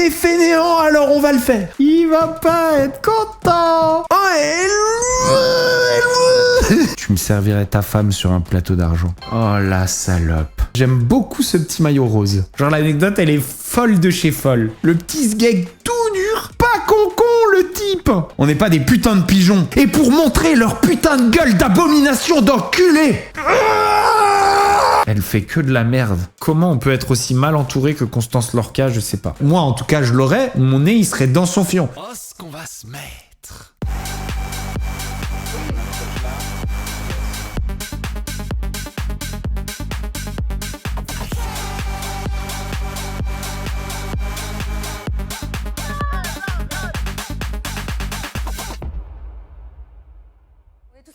est fainéant, alors on va le faire. Il va pas être content. Tu me servirais ta femme sur un plateau d'argent. Oh la salope. J'aime beaucoup ce petit maillot rose. Genre l'anecdote, elle est folle de chez folle. Le petit sgeg tout dur, pas con le type. On n'est pas des putains de pigeons. Et pour montrer leur putain de gueule d'abomination d'enculé. Elle fait que de la merde. Comment on peut être aussi mal entouré que Constance Lorca, je sais pas. Moi en tout cas je l'aurais, mon nez il serait dans son fion. Oh ce qu'on va se mettre.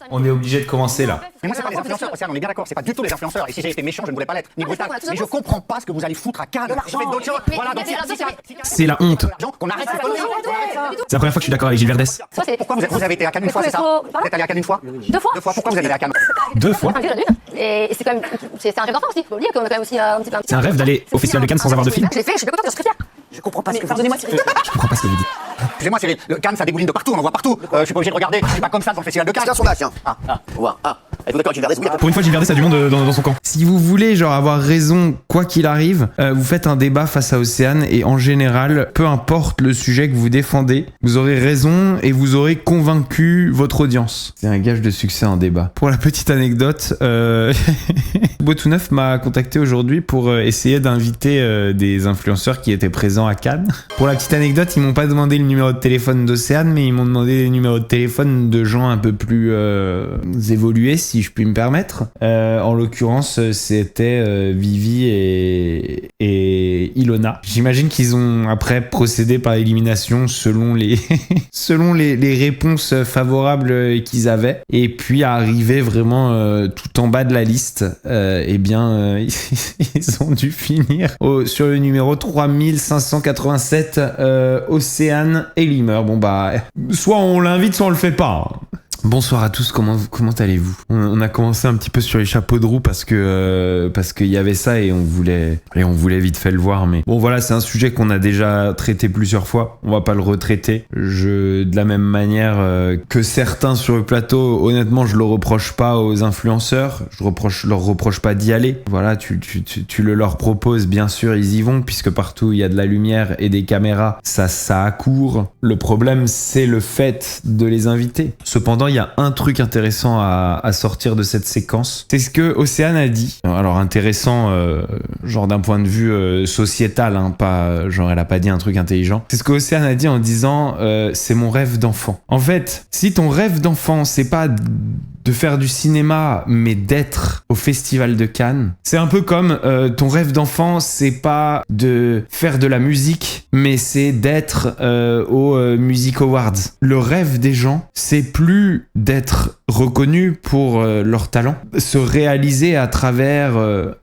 On est obligé de commencer là. Mais moi c'est pas les influenceurs, Océane, on est bien d'accord, c'est pas du tout les influenceurs. Et si j'ai été méchant, je ne voulais pas l'être, ni brutal. Mais je comprends pas ce que vous allez foutre à Cannes. Je fais d'autres choses. Voilà, donc c'est la honte. qu'on arrête cette connerie. C'est la première fois que je suis d'accord avec Gilles Verdès. Pourquoi vous avez été à Cannes une fois, c'est ça? Vous êtes allé à Cannes une fois? 2 fois. Pourquoi vous êtes allé à Cannes? 2 fois. Et c'est quand même, c'est un rêve d'enfant aussi. Faut oublier qu'on a quand même aussi un petit peu. C'est un rêve d'aller au Festival de Cannes sans avoir de film. Je l'ai fait, je suis bien contente, je suis très fière. Je comprends pas ce que vous Pardonnez-moi, dites. Je comprends pas ce que vous dites. Excusez-moi Cyril, le Cannes ça dégouline de partout, on en voit partout. Je suis pas obligé de regarder, je suis pas comme ça dans le festival de Cannes. C'est un sondage, tiens. Au revoir. Êtes-vous d'accord avec Gilles Verdès? Oui, Pour une fois, Gilles Verdès a du monde dans son camp. Si vous voulez genre avoir raison quoi qu'il arrive, vous faites un débat face à Océane et en général, peu importe le sujet que vous défendez, vous aurez raison et vous aurez convaincu votre audience. C'est un gage de succès en débat. Pour la petite anecdote, Boitoneuf m'a contacté aujourd'hui pour essayer d'inviter des influenceurs qui étaient présents à Cannes. Pour la petite anecdote, ils m'ont pas demandé le numéro de téléphone d'Océane, mais ils m'ont demandé les numéros de téléphone de gens un peu plus évolués, si je puis me permettre. En l'occurrence, c'était Vivi et Ilona. J'imagine qu'ils ont après procédé par élimination selon les selon les réponses favorables qu'ils avaient. Et puis arrivé vraiment tout en bas de la liste, eh bien ils ont dû finir sur le numéro 3587, Océane et Limer. Bon bah, soit on l'invite, soit on le fait pas. Bonsoir à tous, comment allez-vous? On a commencé un petit peu sur les chapeaux de roue parce qu'il y avait ça et on voulait vite fait le voir, mais bon voilà, c'est un sujet qu'on a déjà traité plusieurs fois, on va pas le retraiter. De la même manière que certains sur le plateau, honnêtement je le reproche pas aux influenceurs, je leur reproche pas d'y aller. Voilà, tu le leur proposes, bien sûr ils y vont, puisque partout il y a de la lumière et des caméras, ça accourt. Le problème c'est le fait de les inviter. Cependant il y a un truc intéressant à sortir de cette séquence. C'est ce que Océane a dit. Alors intéressant, genre d'un point de vue sociétal, hein, pas genre elle a pas dit un truc intelligent. C'est ce que Océane a dit en disant c'est mon rêve d'enfant. En fait, si ton rêve d'enfant c'est pas de faire du cinéma, mais d'être au Festival de Cannes. C'est un peu comme ton rêve d'enfant, c'est pas de faire de la musique, mais c'est d'être aux Music Awards. Le rêve des gens, c'est plus d'être reconnu pour leur talent, se réaliser à travers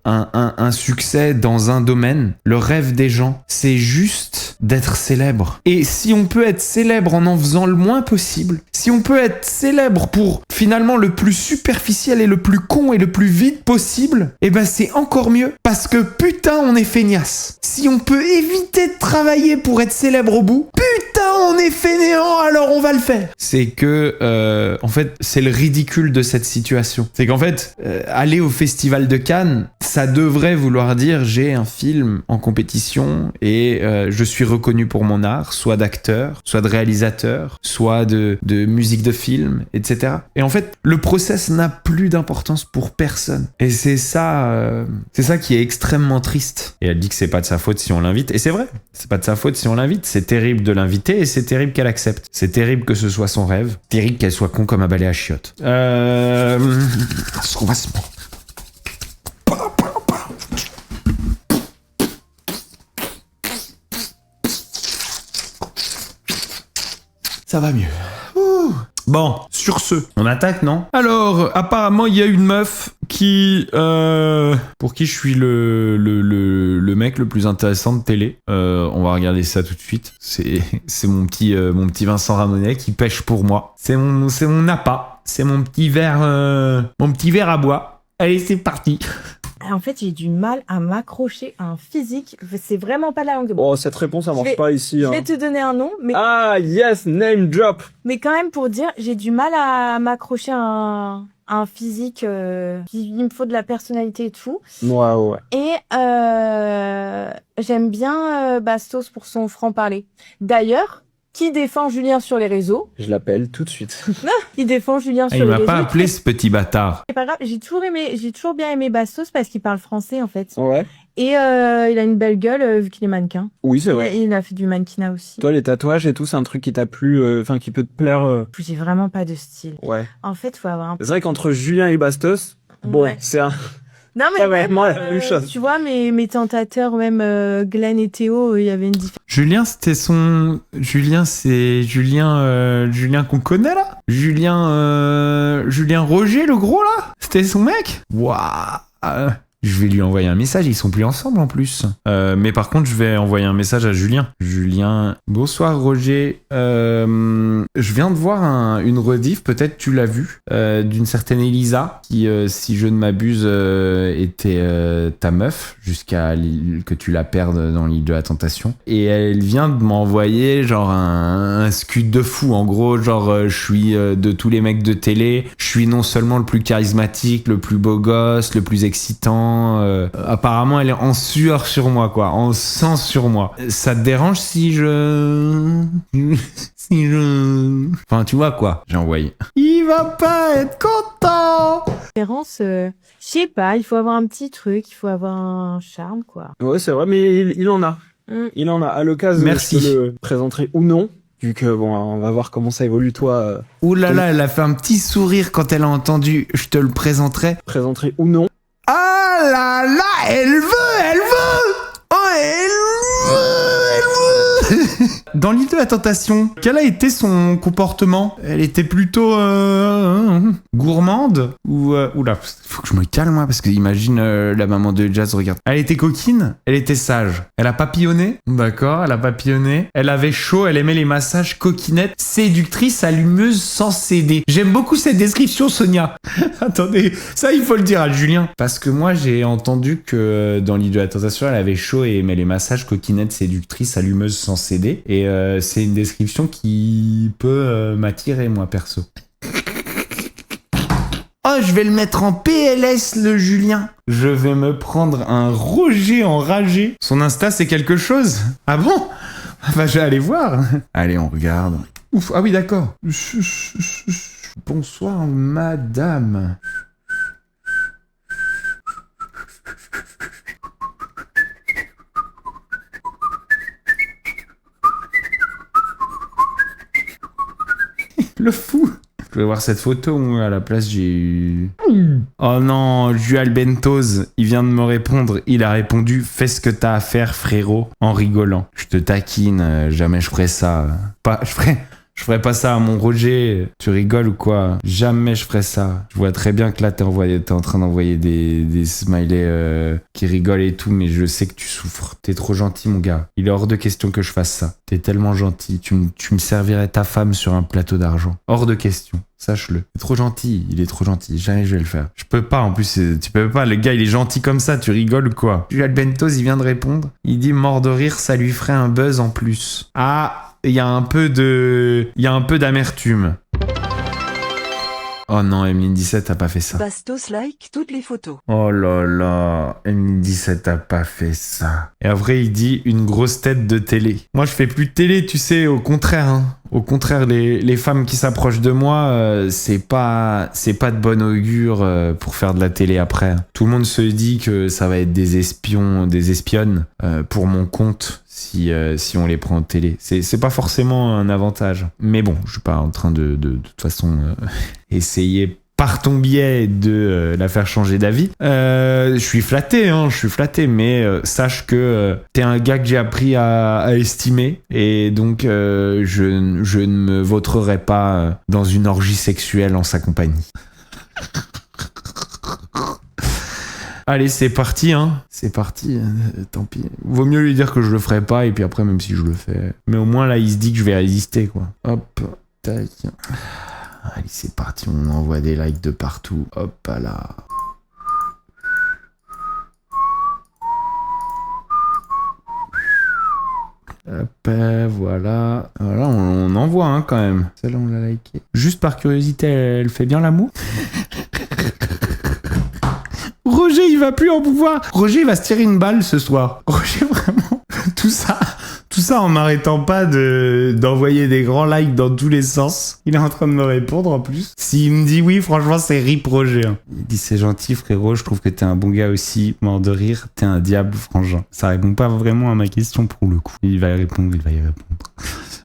un succès dans un domaine. Le rêve des gens, c'est juste d'être célèbre. Et si on peut être célèbre en faisant le moins possible, si on peut être célèbre pour finalement le plus superficiel et le plus con et le plus vide possible, eh ben c'est encore mieux, parce que putain on est feignasse. Si on peut éviter de travailler pour être célèbre au bout, putain on est fainéant, alors on va le faire. C'est que en fait c'est le ridicule de cette situation. C'est qu'en fait aller au Festival de Cannes, ça devrait vouloir dire j'ai un film en compétition et je suis reconnu pour mon art, soit d'acteur, soit de réalisateur, soit de musique de film, etc. Et en fait le process n'a plus d'importance pour personne. Et c'est ça qui est extrêmement triste. Et elle dit que c'est pas de sa faute si on l'invite. Et c'est vrai, c'est pas de sa faute si on l'invite. C'est terrible de l'inviter et c'est terrible qu'elle accepte. C'est terrible que ce soit son rêve. Terrible qu'elle soit con comme un balai à chiottes. Ce qu'on va se... Ça va mieux. Ouh. Bon, sur ce, on attaque, non? Alors, apparemment, il y a une meuf qui... pour qui je suis le mec le plus intéressant de télé. On va regarder ça tout de suite. C'est mon petit Vincent Ramonet qui pêche pour moi. C'est mon appât. C'est mon petit verre à bois. Allez, c'est parti. En fait, j'ai du mal à m'accrocher à un physique. C'est vraiment pas la langue de bois. Oh, cette réponse, ça marche pas ici. Je Hein. vais te donner un nom, mais Ah, yes, name drop. mais quand même pour dire, j'ai du mal à m'accrocher à un physique. Il me faut de la personnalité et tout. Ouais. Et j'aime bien Bastos pour son franc-parler. D'ailleurs, qui défend Julien sur les réseaux? Je l'appelle tout de suite. Il défend Julien Ah, sur il les m'a réseaux. pas appelé ce petit bâtard. C'est pas grave, j'ai toujours bien aimé Bastos parce qu'il parle français en fait. Ouais. Et il a une belle gueule vu qu'il est mannequin. Oui, c'est vrai. Il a fait du mannequinat aussi. Toi, les tatouages et tout, c'est un truc qui t'a plu, enfin, qui peut te plaire. J'ai vraiment pas de style. Ouais. En fait, faut avoir un... C'est vrai qu'entre Julien et Bastos, bon, Ouais. c'est un... Non mais pas vraiment la même chose. tu vois, mes tentateurs, même Glenn et Théo, il y avait une différence. Julien, c'était son... Julien, c'est Julien qu'on connaît, là Julien Roger, le gros, là C'était son mec. Waouh. Je vais lui envoyer un message, ils sont plus ensemble en plus. Mais par contre, je vais envoyer un message à Julien. Julien, bonsoir Roger. Je viens de voir une rediff, peut-être tu l'as vu, d'une certaine Elisa, qui, si je ne m'abuse, était ta meuf, jusqu'à que tu la perdes dans l'île de la tentation. Et elle vient de m'envoyer genre un scud de fou. En gros, genre, je suis de tous les mecs de télé, je suis non seulement le plus charismatique, le plus beau gosse, le plus excitant. Apparemment, elle est en sueur sur moi, quoi, en sang sur moi. Ça te dérange si je... Enfin, tu vois quoi, j'ai envoyé. Il va pas être content. Je sais pas, il faut avoir un petit truc, il faut avoir un charme, quoi. Ouais, c'est vrai, mais il en a. Il en a. À l'occasion, Merci. je te le présenterai ou non. Vu que, bon, on va voir comment ça évolue, toi. Ouh là là, elle a fait un petit sourire quand elle a entendu « Je te le présenterai ». Présenterai ou non. Ah là là, elle veut oh, elle veut Dans l'île de la tentation, quel a été son comportement? Elle était plutôt gourmande ou oula, faut que je me calme moi parce que imagine la maman de Jazz regarde. Elle était coquine, elle était sage. Elle a papillonné, d'accord, elle a papillonné. Elle avait chaud, elle aimait les massages coquinettes, séductrice, allumeuse sans céder. J'aime beaucoup cette description, Sonia. Attendez, ça il faut le dire à Julien parce que moi j'ai entendu que dans l'île de la tentation, elle avait chaud et aimait les massages coquinettes, séductrice, allumeuse sans céder. Et c'est une description qui peut m'attirer, moi, perso. Oh, je vais le mettre en PLS, le Julien. Je vais me prendre un Roger enragé. Son Insta, c'est quelque chose. Ah bon? Bah, je vais aller voir. Allez, on regarde. Ouf, ah oui, d'accord. Bonsoir, madame. Le fou. Je vais voir cette photo où à la place j'ai eu... Oh non, Jual Bentos, il vient de me répondre. Il a répondu « Fais ce que t'as à faire, frérot », en rigolant. Je te taquine, jamais je ferai ça. Je ferais pas ça à mon Roger. Tu rigoles ou quoi? Jamais je ferais ça. Je vois très bien que là, t'es en train d'envoyer des smileys qui rigolent et tout, mais je sais que tu souffres. T'es trop gentil, mon gars. Il est hors de question que je fasse ça. T'es tellement gentil. Tu me servirais ta femme sur un plateau d'argent. Hors de question. Sache-le. Il est trop gentil. Il est trop gentil. Jamais je vais le faire. Je peux pas. En plus, tu peux pas. Le gars, il est gentil comme ça. Tu rigoles ou quoi? Jual Bentos, il vient de répondre. Il dit mort de rire, ça lui ferait un buzz en plus. Ah! Il y a un peu d'amertume. Oh non, Emeline17 t'as pas fait ça. Bastos like toutes les photos. Oh là là, Emeline17 t'as pas fait ça. Et après, il dit une grosse tête de télé. Moi, je fais plus de télé, tu sais, au contraire. Hein. Au contraire, les femmes qui s'approchent de moi, c'est pas de bon augure pour faire de la télé après. Tout le monde se dit que ça va être des espions, des espionnes pour mon compte si on les prend en télé. C'est pas forcément un avantage. Mais bon, je suis pas en train de toute façon essayer par ton biais de la faire changer d'avis. Je suis flatté, mais sache que t'es un gars que j'ai appris à estimer et donc je ne me vautrerai pas dans une orgie sexuelle en sa compagnie. Allez, c'est parti, hein. C'est parti, tant pis. Vaut mieux lui dire que je le ferai pas et puis après, même si je le fais. Mais au moins là, il se dit que je vais résister, quoi. Hop, tac. Allez, c'est parti, on envoie des likes de partout. Hop là. Hop, voilà. Voilà, on en voit quand même. Celle-là, on l'a liké. Juste par curiosité, elle fait bien l'amour. Roger, il va plus en pouvoir. Roger, il va se tirer une balle ce soir. Roger, vraiment, tout ça en m'arrêtant pas d'envoyer des grands likes dans tous les sens. Il est en train de me répondre en plus. S'il me dit oui, franchement, c'est rip Roger. Il dit c'est gentil frérot, je trouve que t'es un bon gars aussi. Mort de rire, t'es un diable frangin. Ça répond pas vraiment à ma question pour le coup. Il va y répondre.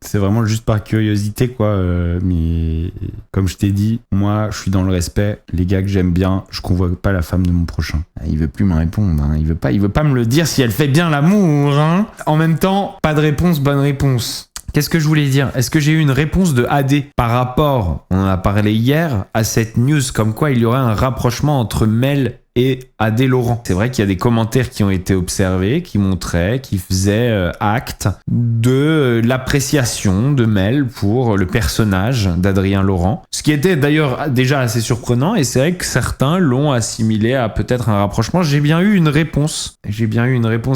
C'est vraiment juste par curiosité quoi, mais comme je t'ai dit, moi je suis dans le respect, les gars que j'aime bien, je convoque pas la femme de mon prochain. Il veut plus me répondre, il veut pas me le dire si elle fait bien l'amour, hein. En même temps, pas de réponse, bonne réponse. Qu'est-ce que je voulais dire? Est-ce que j'ai eu une réponse de AD par rapport, on en a parlé hier, à cette news comme quoi il y aurait un rapprochement entre Mel et AD Laurent. C'est vrai qu'il y a des commentaires qui ont été observés, qui montraient, qui faisaient acte de l'appréciation de Mel pour le personnage d'Adrien Laurent. Ce qui était d'ailleurs déjà assez surprenant et c'est vrai que certains l'ont assimilé à peut-être un rapprochement. J'ai bien eu une réponse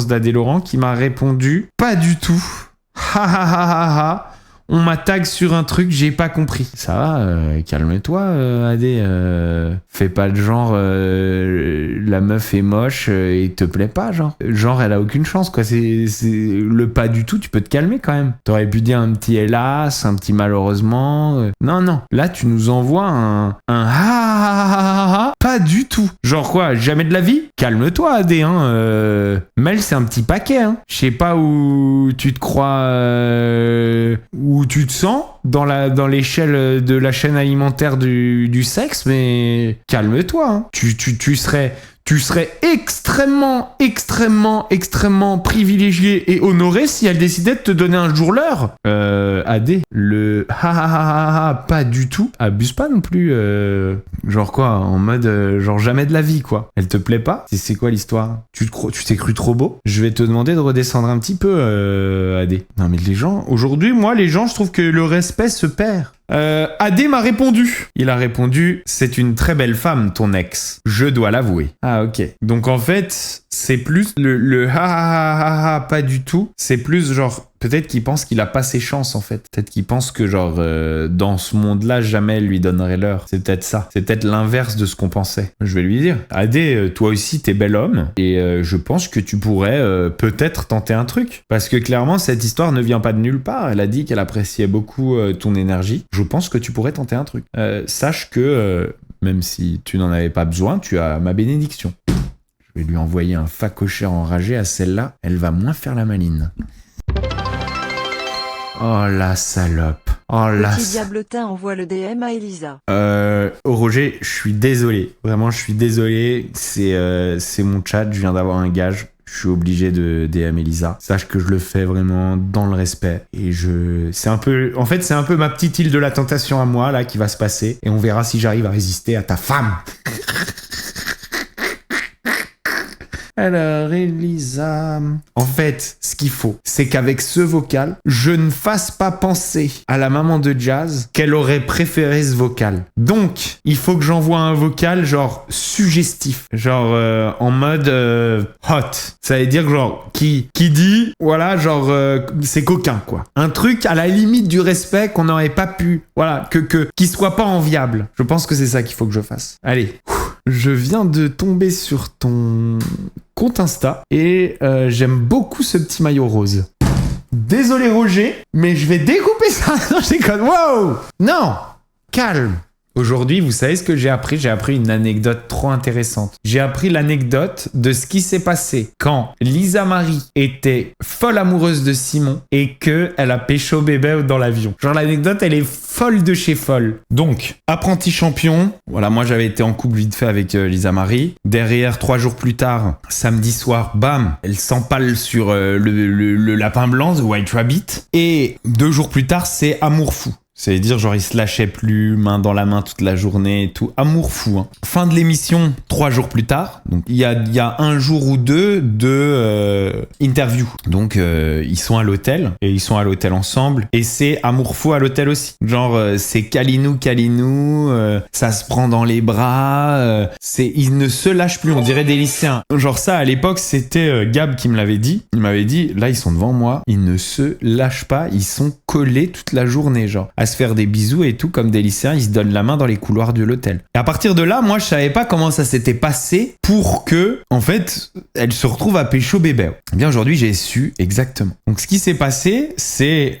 d'AD Laurent qui m'a répondu « Pas du tout ». Ha ha ha ha ha. On m'attaque sur un truc, j'ai pas compris. Ça va, calme-toi, Adé. Fais pas de genre, la meuf est moche et te plaît pas, genre. Genre, elle a aucune chance, quoi. C'est le pas du tout, tu peux te calmer quand même. T'aurais pu dire un petit hélas, un petit malheureusement. Non. Là, tu nous envoies un ha ha ha ha. Pas du tout. Genre quoi, jamais de la vie? Calme-toi, Adé, hein. Mel, c'est un petit paquet, hein. Je sais pas où tu te crois, où tu te sens dans l'échelle de la chaîne alimentaire du sexe, mais calme-toi, hein. Tu serais extrêmement privilégié et honoré si elle décidait de te donner un jour l'heure. AD, le pas du tout. Abuse pas non plus. Genre quoi, en mode genre jamais de la vie quoi. Elle te plaît pas? C'est quoi l'histoire? Tu t'es cru trop beau? Je vais te demander de redescendre un petit peu, AD. Non mais les gens, aujourd'hui, moi les gens, je trouve que le respect se perd. AD m'a répondu. Il a répondu, c'est une très belle femme, ton ex. Je dois l'avouer. Ah, ok. Donc, en fait, c'est plus le ha ha ha ha pas du tout. C'est plus genre, peut-être qu'il pense qu'il a pas ses chances, en fait. Peut-être qu'il pense que, genre, dans ce monde-là, jamais elle lui donnerait l'heure. C'est peut-être ça. C'est peut-être l'inverse de ce qu'on pensait. Je vais lui dire, AD, toi aussi, t'es bel homme. Et je pense que tu pourrais peut-être tenter un truc. Parce que clairement, cette histoire ne vient pas de nulle part. Elle a dit qu'elle appréciait beaucoup ton énergie. Je pense que tu pourrais tenter un truc. Sache que, même si tu n'en avais pas besoin, tu as ma bénédiction. Je vais lui envoyer un facochère enragé à celle-là. Elle va moins faire la maline. Oh la salope. Oh la Petit diablotin envoie le DM à Elisa. Roger, je suis désolé. Vraiment, je suis désolé. C'est mon chat, je viens d'avoir un gage. Je suis obligé de DM Elisa. Sache que je le fais vraiment dans le respect. Et c'est un peu ma petite île de la tentation à moi, là, qui va se passer. Et on verra si j'arrive à résister à ta femme. Alors, Elisa... En fait, ce qu'il faut, c'est qu'avec ce vocal, je ne fasse pas penser à la maman de Jazz qu'elle aurait préféré ce vocal. Donc, il faut que j'envoie un vocal, genre, suggestif. Genre, en mode hot. Ça veut dire, genre, qui dit, voilà, genre, c'est coquin, quoi. Un truc à la limite du respect qu'on n'aurait pas pu... Voilà, qui soit pas enviable. Je pense que c'est ça qu'il faut que je fasse. Allez. Je viens de tomber sur ton compte Insta et j'aime beaucoup ce petit maillot rose. Désolé Roger, mais je vais découper ça. Non, je déconne. Wow! Non! Calme. Aujourd'hui, vous savez ce que j'ai appris? J'ai appris une anecdote trop intéressante. J'ai appris l'anecdote de ce qui s'est passé quand Lisa Marie était folle amoureuse de Simon et qu'elle a pécho bébé dans l'avion. Genre l'anecdote, elle est folle de chez folle. Donc, apprenti champion. Voilà, moi j'avais été en couple vite fait avec Lisa Marie. Derrière, 3 jours plus tard, samedi soir, bam, elle s'empale sur le lapin blanc, The White Rabbit. Et 2 jours plus tard, c'est amour fou. Ça veut dire genre il se lâchait plus, main dans la main toute la journée et tout. Amour fou. Hein. Fin de l'émission, 3 jours plus tard. Donc il y a un jour ou deux de interview. Donc ils sont à l'hôtel et ils sont à l'hôtel ensemble. Et c'est amour fou à l'hôtel aussi. Genre c'est câlinou, ça se prend dans les bras. Ils ne se lâchent plus. On dirait des lycéens. Genre ça à l'époque c'était Gab qui me l'avait dit. Il m'avait dit là ils sont devant moi. Ils ne se lâchent pas. Ils sont collés toute la journée genre à se faire des bisous et tout comme des lycéens. Ils se donnent la main dans les couloirs de l'hôtel. Et à partir de là moi je savais pas comment ça s'était passé pour que en fait elle se retrouve à pécho bébé. Eh bien aujourd'hui j'ai su exactement. Donc ce qui s'est passé c'est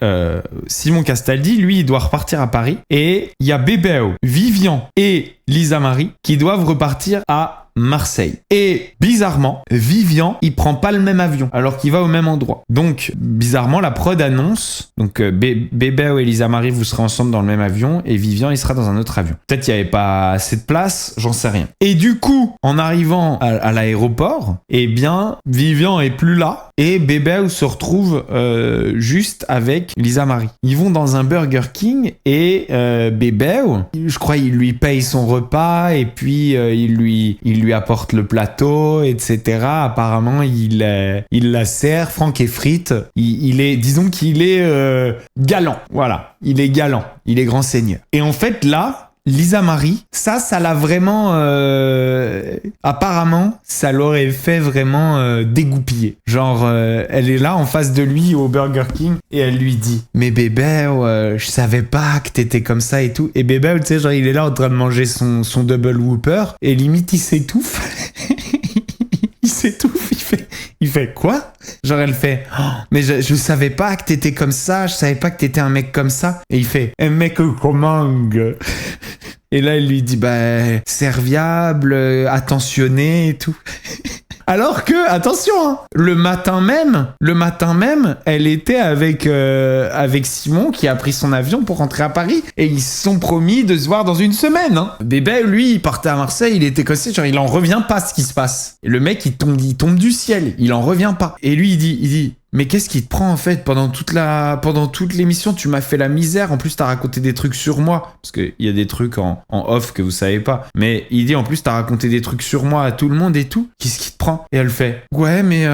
Simon Castaldi lui il doit repartir à Paris et il y a Bébéo, Vivian et Lisa Marie qui doivent repartir à Marseille. Et bizarrement, Vivian, il prend pas le même avion alors qu'il va au même endroit. Donc bizarrement, la prod annonce donc Bébéo et Lisa Marie vous serez ensemble dans le même avion et Vivian il sera dans un autre avion. Peut-être qu'il y avait pas assez de place, j'en sais rien. Et du coup, en arrivant à l'aéroport, eh bien Vivian est plus là et Bébéo se retrouve juste avec Lisa Marie. Ils vont dans un Burger King et Bébéo, je crois il lui paye son repas et puis il lui apporte le plateau, etc. Apparemment, il la sert, Franck et frites. Disons qu'il est galant. Voilà, il est galant. Il est grand seigneur. Et en fait, là, Lisa Marie, ça l'a vraiment... apparemment, ça l'aurait fait vraiment dégoupiller. Genre, elle est là en face de lui au Burger King et elle lui dit « Mais bébé, je savais pas que t'étais comme ça et tout. » Et bébé, tu sais, genre, il est là en train de manger son double whopper et limite, il s'étouffe. Il s'étouffe, il fait quoi? Genre elle fait oh, mais je savais pas que t'étais comme ça, je savais pas que t'étais un mec comme ça. Et il fait un mec comment? Et là elle lui dit bah serviable, attentionné et tout. Alors que, attention, hein, le matin même, elle était avec Simon qui a pris son avion pour rentrer à Paris et ils se sont promis de se voir dans une semaine. Hein. Bébé, lui, il partait à Marseille, il était cassé, genre il en revient pas ce qui se passe. Et le mec, il tombe du ciel, il en revient pas. Et lui, il dit mais qu'est-ce qui te prend en fait pendant toute l'émission tu m'as fait la misère, en plus t'as raconté des trucs sur moi parce qu'il y a des trucs en off que vous savez pas, mais il dit en plus t'as raconté des trucs sur moi à tout le monde et tout, qu'est-ce qui te prend? Et elle fait ouais mais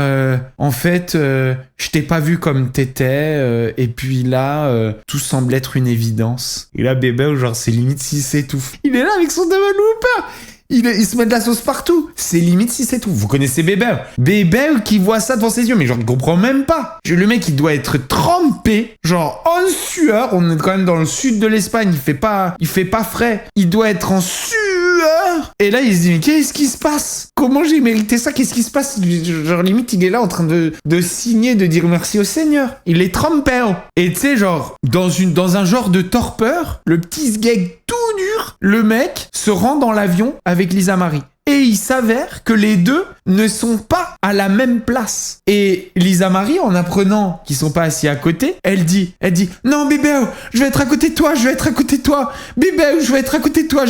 en fait je t'ai pas vu comme t'étais et puis là tout semble être une évidence. Et là bébé genre c'est limite s'il s'étouffe, il est là avec son double whopper. Il se met de la sauce partout. C'est limite si c'est tout. Vous connaissez Bébé. Bébé qui voit ça devant ses yeux. Mais genre, il comprend même pas. Le mec, il doit être trempé. Genre, en sueur. On est quand même dans le sud de l'Espagne. Il fait pas frais. Il doit être en sueur. Et là, il se dit, mais qu'est-ce qui se passe? Comment j'ai mérité ça? Qu'est-ce qui se passe? Genre, limite, il est là en train de signer, de dire merci au Seigneur. Il est trempé. Et tu sais, genre, dans un genre de torpeur, le petit sgeg tout dur, le mec se rend dans l'avion avec Lisa Marie. Et il s'avère que les deux ne sont pas à la même place. Et Lisa Marie, en apprenant qu'ils sont pas assis à côté, elle dit non bébé, je vais être à côté de toi, bébé, je vais être à côté de toi.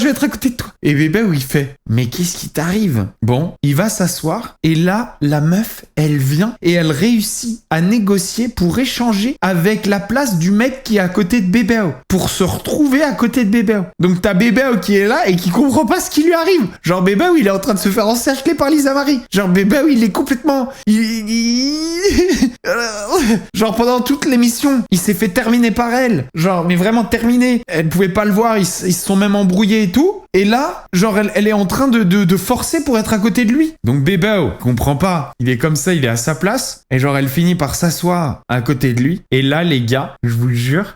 Et bébé, il fait mais qu'est-ce qui t'arrive? Bon, il va s'asseoir et là, la meuf, elle vient et elle réussit à négocier pour échanger avec la place du mec qui est à côté de bébé, pour se retrouver à côté de bébé. Donc t'as bébé qui est là et qui comprend pas ce qui lui arrive. Genre bébé, il est en train de se faire encercler par Lisa Marie. Genre bébé, il est complètement... Genre pendant toute l'émission, il s'est fait terminer par elle. Genre, mais vraiment terminé. Elle pouvait pas le voir, ils se sont même embrouillés et tout. Et là, genre, elle est en train de forcer pour être à côté de lui. Donc bébé, comprend pas. Il est comme ça, il est à sa place. Et genre, elle finit par s'asseoir à côté de lui. Et là, les gars, je vous le jure...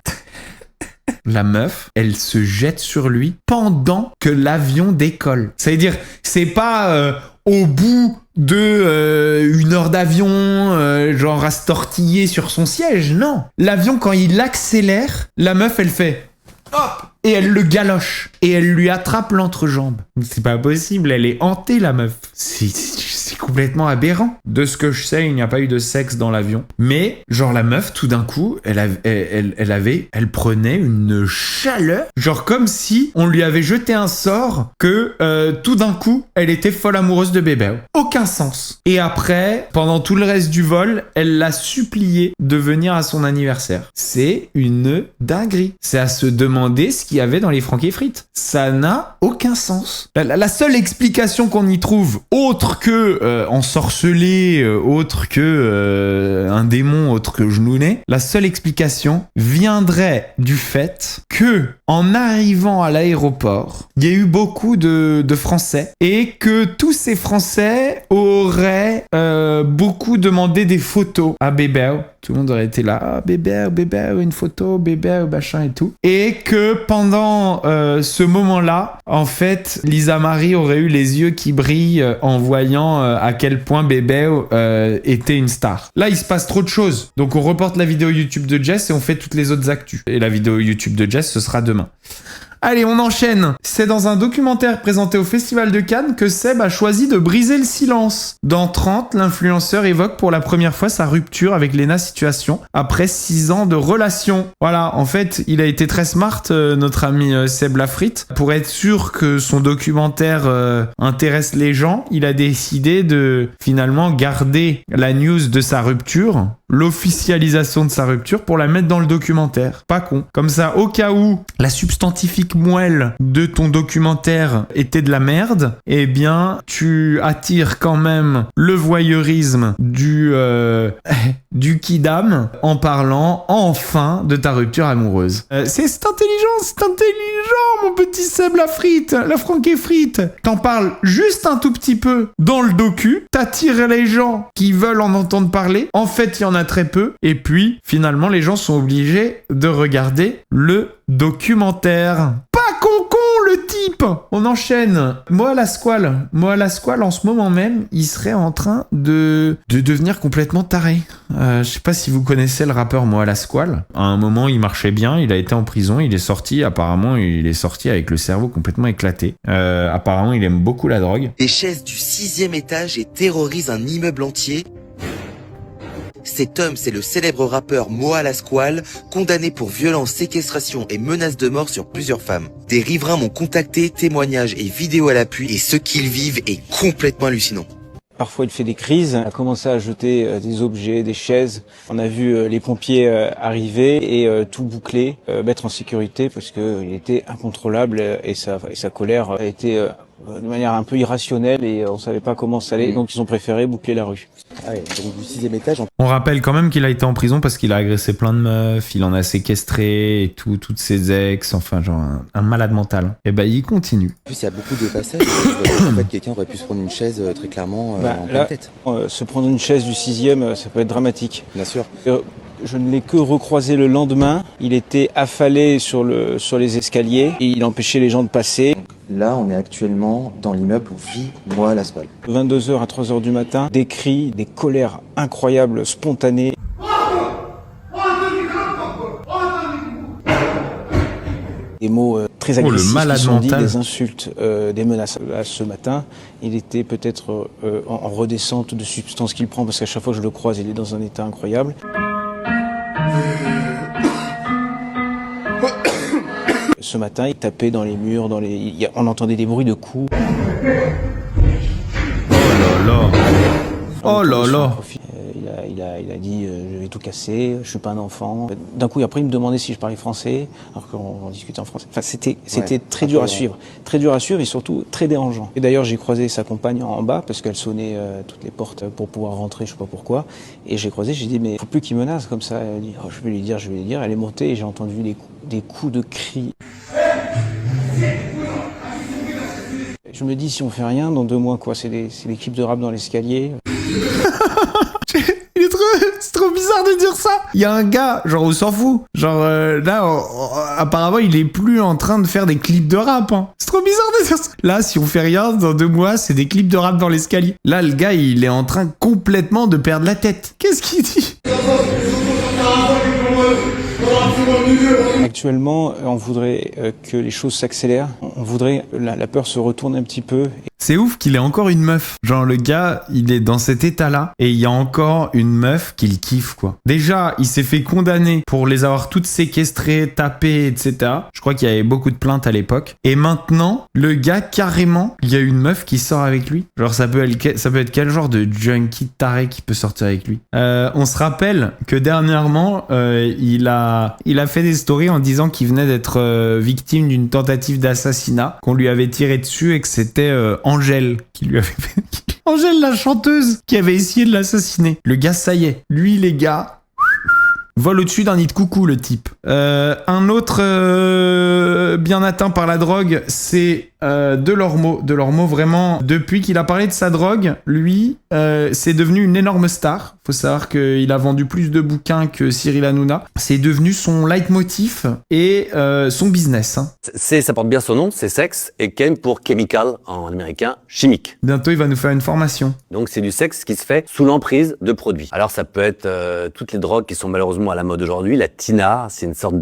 La meuf, elle se jette sur lui pendant que l'avion décolle. Ça veut dire, c'est pas au bout de une heure d'avion, genre à se tortiller sur son siège, non. L'avion, quand il accélère, la meuf, elle fait hop, et elle le galoche et elle lui attrape l'entrejambe. C'est pas possible, elle est hantée la meuf. C'est complètement aberrant. De ce que je sais, il n'y a pas eu de sexe dans l'avion. Mais, genre, la meuf, tout d'un coup, elle prenait une chaleur. Genre, comme si on lui avait jeté un sort que, tout d'un coup, elle était folle amoureuse de bébé. Aucun sens. Et après, pendant tout le reste du vol, elle l'a supplié de venir à son anniversaire. C'est une dinguerie. C'est à se demander ce qu'il y avait dans les franquets frites. Ça n'a aucun sens. La seule explication qu'on y trouve, autre que ensorcelé, autre que un démon, autre que Genounet, la seule explication viendrait du fait que en arrivant à l'aéroport, il y a eu beaucoup de Français et que tous ces Français auraient beaucoup demandé des photos à Bébé. Tout le monde aurait été là, ah, bébé, une photo, bébé, machin et tout. Et que pendant ce moment-là, en fait, Lisa Marie aurait eu les yeux qui brillent en voyant à quel point bébé était une star. Là, il se passe trop de choses. Donc, on reporte la vidéo YouTube de Jess et on fait toutes les autres actus. Et la vidéo YouTube de Jess, ce sera demain. Allez, on enchaîne. C'est dans un documentaire présenté au Festival de Cannes que Seb a choisi de briser le silence. Dans 30, l'influenceur évoque pour la première fois sa rupture avec Léna Situation après 6 ans de relation. Voilà, en fait, il a été très smart, notre ami Seb Lafrite. Pour être sûr que son documentaire intéresse les gens, il a décidé de finalement garder la news de sa rupture, l'officialisation de sa rupture, pour la mettre dans le documentaire. Pas con. Comme ça, au cas où la substantifique moelle de ton documentaire était de la merde, eh bien, tu attires quand même le voyeurisme du kidam en parlant enfin de ta rupture amoureuse. C'est intelligent, mon petit Seb la franquet frite. T'en parles juste un tout petit peu dans le docu, t'attires les gens qui veulent en entendre parler. En fait, il y en a très peu. Et puis, finalement, les gens sont obligés de regarder le documentaire. Pas con le type. On enchaîne. Moa Lasquale, en ce moment même, il serait en train de devenir complètement taré. Je sais pas si vous connaissez le rappeur Moa Lasquale. À un moment, il marchait bien, il a été en prison, il est sorti. Apparemment, il est sorti avec le cerveau complètement éclaté. Apparemment, il aime beaucoup la drogue. Des chaises du 6e étage et terrorisent un immeuble entier. Cet homme, c'est le célèbre rappeur Moa Lasquale, condamné pour violence, séquestration et menaces de mort sur plusieurs femmes. Des riverains m'ont contacté, témoignages et vidéos à l'appui, et ce qu'ils vivent est complètement hallucinant. Parfois, il fait des crises. On a commencé à jeter des objets, des chaises. On a vu les pompiers arriver et tout boucler, mettre en sécurité parce que il était incontrôlable et sa colère a été de manière un peu irrationnelle et on savait pas comment ça allait. Donc, ils ont préféré boucler la rue. Ah oui, donc du 6e étage. On rappelle quand même qu'il a été en prison parce qu'il a agressé plein de meufs, il en a séquestré et tout, toutes ses ex, enfin genre un malade mental. Et ben il continue. En plus il y a beaucoup de passages où en fait quelqu'un aurait pu se prendre une chaise très clairement en pleine tête. Se prendre une chaise du 6e, ça peut être dramatique. Bien sûr. Je ne l'ai que recroisé le lendemain. Il était affalé sur les escaliers et il empêchait les gens de passer. Là, on est actuellement dans l'immeuble où vit Moa Lasquale. De 22h à 3h du matin, des cris, des colères incroyables, spontanées. Des mots très agressifs qui sont dits, des insultes, des menaces. Là, ce matin, il était peut-être en redescente de substances qu'il prend parce qu'à chaque fois que je le croise, il est dans un état incroyable. Ce matin, il tapait dans les murs, on entendait des bruits de coups. Oh là là. Il a dit je vais tout casser, je suis pas un enfant. D'un coup, après, il me demandait si je parlais français, alors qu'on discutait en français. Enfin, c'était très dur à suivre. Très dur à suivre et surtout très dérangeant. Et d'ailleurs, j'ai croisé sa compagne en bas parce qu'elle sonnait toutes les portes pour pouvoir rentrer, je sais pas pourquoi. Et j'ai dit mais faut plus qu'il menace comme ça. Elle dit je vais lui dire. Elle est montée et j'ai entendu des coups de cris. Je me dis si on fait rien dans 2 mois quoi, c'est des clips de rap dans l'escalier. C'est trop bizarre de dire ça. Il y a un gars, genre on s'en fout. Genre là, apparemment il est plus en train de faire des clips de rap. Hein. C'est trop bizarre de dire ça. Là, si on fait rien, dans 2 mois, c'est des clips de rap dans l'escalier. Là, le gars, il est en train complètement de perdre la tête. Qu'est-ce qu'il dit ? Actuellement, on voudrait que les choses s'accélèrent. On voudrait la peur se retourne un petit peu. C'est ouf qu'il ait encore une meuf. Genre le gars, il est dans cet état-là et il y a encore une meuf qu'il kiffe quoi. Déjà, il s'est fait condamner pour les avoir toutes séquestrées, tapées, etc. Je crois qu'il y avait beaucoup de plaintes à l'époque. Et maintenant, le gars, carrément, il y a une meuf qui sort avec lui. Genre ça peut être quel genre de junkie taré qui peut sortir avec lui. On se rappelle que dernièrement, il a fait des stories en disant qu'il venait d'être victime d'une tentative d'assassinat, qu'on lui avait tiré dessus et que c'était Angèle qui lui avait fait... Angèle, la chanteuse, qui avait essayé de l'assassiner. Le gars, ça y est. Lui, les gars... Vole au-dessus d'un nid de coucou, le type. Un autre bien atteint par la drogue, c'est Delormeau. Delormeau, vraiment, depuis qu'il a parlé de sa drogue, lui, c'est devenu une énorme star. Faut savoir qu'il a vendu plus de bouquins que Cyril Hanouna. C'est devenu son leitmotiv et son business. Hein. Ça porte bien son nom, c'est sexe, et chem pour chemical en américain, chimique. Bientôt, il va nous faire une formation. Donc c'est du sexe qui se fait sous l'emprise de produits. Alors ça peut être toutes les drogues qui sont malheureusement à la mode aujourd'hui. La tina, c'est une sorte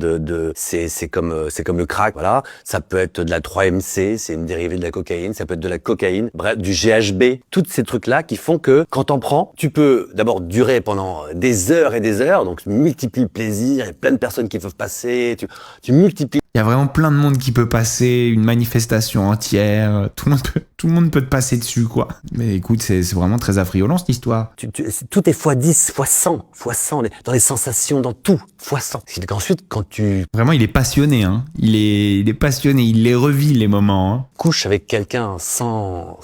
c'est comme le crack, voilà. Ça peut être de la 3MC, c'est une dérivée de la cocaïne. Ça peut être de la cocaïne, bref, du GHB. Tous ces trucs-là qui font que quand t'en prends, tu peux d'abord durer pendant des heures et des heures. Donc tu multiplies le plaisir. Il y a plein de personnes qui peuvent passer. Tu multiplies. Il y a vraiment plein de monde qui peut passer, une manifestation entière, tout le monde peut te passer dessus, quoi. Mais écoute, c'est vraiment très affriolant, cette histoire. Tout est x10, x100, dans les sensations, dans tout, x100. C'est qu'ensuite, quand tu... Vraiment, il est passionné, hein. Il est passionné, il les revit, les moments, hein. Couche avec quelqu'un sans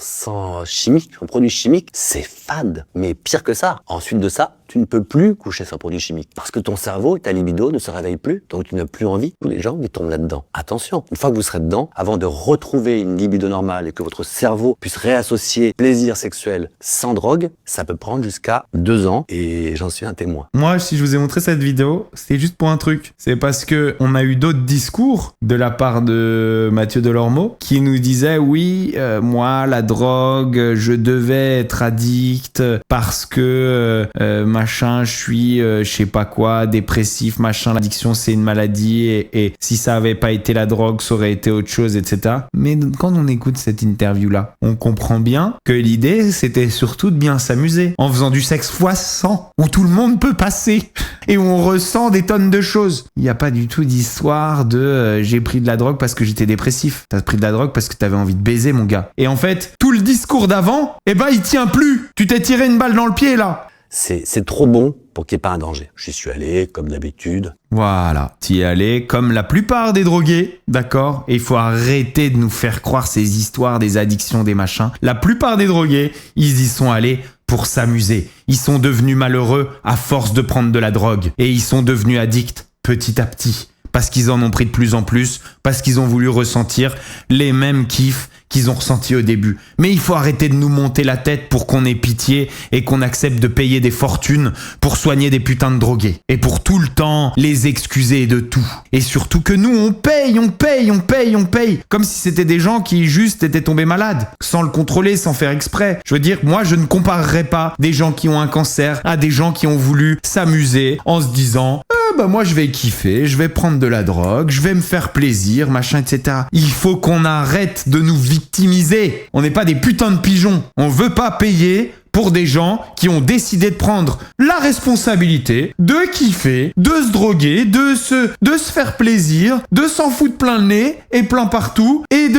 chimique, sans produit chimique, c'est fade. Mais pire que ça, ensuite de ça, tu ne peux plus coucher sans produit chimique. Parce que ton cerveau, ta libido ne se réveille plus, donc tu n'as plus envie. Tous les gens qui tombent là-dedans. Attention, une fois que vous serez dedans, avant de retrouver une libido normale et que votre cerveau puisse réassocier plaisir sexuel sans drogue, ça peut prendre jusqu'à 2 ans et j'en suis un témoin. Moi, si je vous ai montré cette vidéo, c'était juste pour un truc. C'est parce que on a eu d'autres discours de la part de Mathieu Delormeau qui nous disait oui, moi, la drogue, je devais être addict parce que machin, je suis je sais pas quoi, dépressif, machin, l'addiction c'est une maladie et si ça avait pas été la drogue, ça aurait été autre chose, etc. Mais quand on écoute cette interview-là, on comprend bien que l'idée c'était surtout de bien s'amuser en faisant du sexe x100 où tout le monde peut passer et où on ressent des tonnes de choses. Il n'y a pas du tout d'histoire de j'ai pris de la drogue parce que j'étais dépressif. T'as pris de la drogue parce que t'avais envie de baiser, mon gars. Et en fait, tout le discours d'avant, eh ben il tient plus. Tu t'es tiré une balle dans le pied là. C'est trop bon pour qu'il n'y ait pas un danger. J'y suis allé, comme d'habitude. Voilà, t'y es allé comme la plupart des drogués, d'accord? Et il faut arrêter de nous faire croire ces histoires des addictions, des machins. La plupart des drogués, ils y sont allés pour s'amuser. Ils sont devenus malheureux à force de prendre de la drogue. Et ils sont devenus addicts petit à petit. Parce qu'ils en ont pris de plus en plus, parce qu'ils ont voulu ressentir les mêmes kiffs qu'ils ont ressentis au début. Mais il faut arrêter de nous monter la tête pour qu'on ait pitié et qu'on accepte de payer des fortunes pour soigner des putains de drogués. Et pour tout le temps les excuser de tout. Et surtout que nous, on paye. Comme si c'était des gens qui juste étaient tombés malades, sans le contrôler, sans faire exprès. Je veux dire, moi, je ne comparerais pas des gens qui ont un cancer à des gens qui ont voulu s'amuser en se disant moi je vais kiffer, je vais prendre de la drogue, je vais me faire plaisir, machin, etc. Il faut qu'on arrête de nous victimiser. On n'est pas des putains de pigeons. On veut pas payer pour des gens qui ont décidé de prendre la responsabilité de kiffer, de se droguer, de se faire plaisir, de s'en foutre plein le nez et plein partout et de